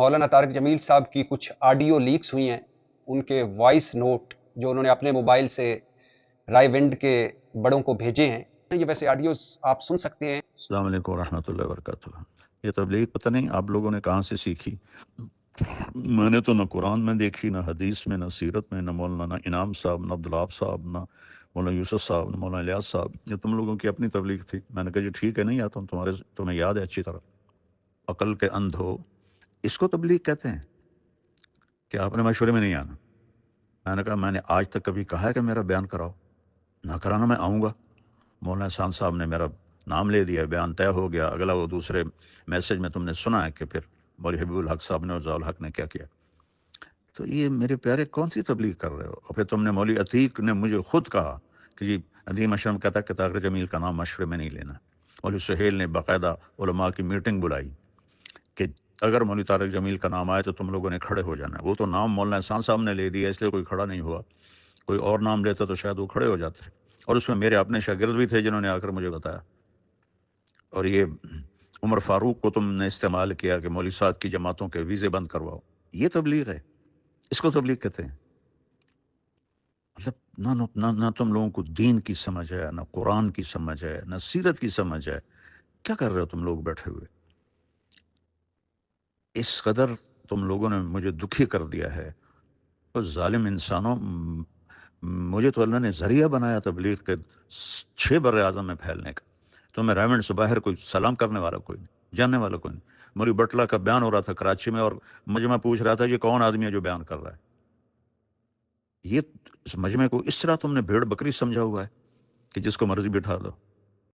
مولانا طارق جمیل صاحب کی کچھ آڈیو لیکس ہوئی ہیں، ان کے وائس نوٹ جو انہوں نے اپنے موبائل سے رائے ونڈ کے بڑوں کو بھیجے ہیں، یہ ویسے آڈیوز آپ سن سکتے ہیں۔ السلام علیکم ورحمۃ اللہ وبرکاتہ۔ یہ تبلیغ پتہ نہیں آپ لوگوں نے کہاں سے سیکھی؟ میں نے تو نہ قرآن میں دیکھی، نہ حدیث میں، نہ سیرت میں، نہ مولانا انعام صاحب، نہ عبدالوہاب صاحب، نہ مولانا یوسف صاحب، نہ مولانا الیاس صاحب۔ یہ تم لوگوں کی اپنی تبلیغ تھی۔ میں نے کہا جی ٹھیک ہے، نہیں آتا ہوں، تمہیں یاد ہے اچھی طرح۔ عقل کے اندھ ہو، اس کو تبلیغ کہتے ہیں کہ آپ نے مشورے میں نہیں آنا۔ میں نے کہا میں نے آج تک کبھی کہا ہے کہ میرا بیان کراؤ؟ نہ کرانا میں آؤں گا۔ مولانا احسان صاحب نے میرا نام لے دیا، بیان طے ہو گیا۔ اگلا وہ دوسرے میسج میں تم نے سنا ہے کہ پھر مولوی حبیب الحق صاحب نے اور ضیاء الحق نے کیا کیا۔ تو یہ میرے پیارے کون سی تبلیغ کر رہے ہو؟ اور پھر تم نے مولوی عتیق نے مجھے خود کہا کہ جی ندیم اشرم کہتا ہے کہ طارق جمیل کا نام مشورے میں نہیں لینا۔ مولوی سہیل نے باقاعدہ علماء کی میٹنگ بلائی کہ اگر مولوی طارق جمیل کا نام آئے تو تم لوگوں نے کھڑے ہو جانا ہے۔ وہ تو نام مولانا احسان صاحب نے لے دیا اس لیے کوئی کھڑا نہیں ہوا، کوئی اور نام لیتا تو شاید وہ کھڑے ہو جاتے۔ اور اس میں میرے اپنے شاگرد بھی تھے جنہوں نے آ کر مجھے بتایا۔ اور یہ عمر فاروق کو تم نے استعمال کیا کہ مولوی صاحب کی جماعتوں کے ویزے بند کرواؤ۔ یہ تبلیغ ہے؟ اس کو تبلیغ کہتے ہیں؟ مطلب نہ تم لوگوں کو دین کی سمجھ ہے، نہ قرآن کی سمجھ ہے، نہ سیرت کی سمجھ ہے۔ کیا کر رہے ہو تم لوگ بیٹھے ہوئے؟ اس قدر تم لوگوں نے مجھے دکھی کر دیا ہے۔ اور ظالم انسانوں، مجھے تو اللہ نے ذریعہ بنایا تبلیغ کے 6 بر اعظم میں پھیلنے کا۔ تو میں ریمنڈ سے باہر کوئی سلام کرنے والا کوئی نہیں، جاننے والا کوئی نہیں۔ مولوی بٹلہ کا بیان ہو رہا تھا کراچی میں، اور مجمع پوچھ رہا تھا یہ کون آدمی ہے جو بیان کر رہا ہے؟ یہ اس مجمع کو اس طرح تم نے بھیڑ بکری سمجھا ہوا ہے کہ جس کو مرضی بٹھا دو۔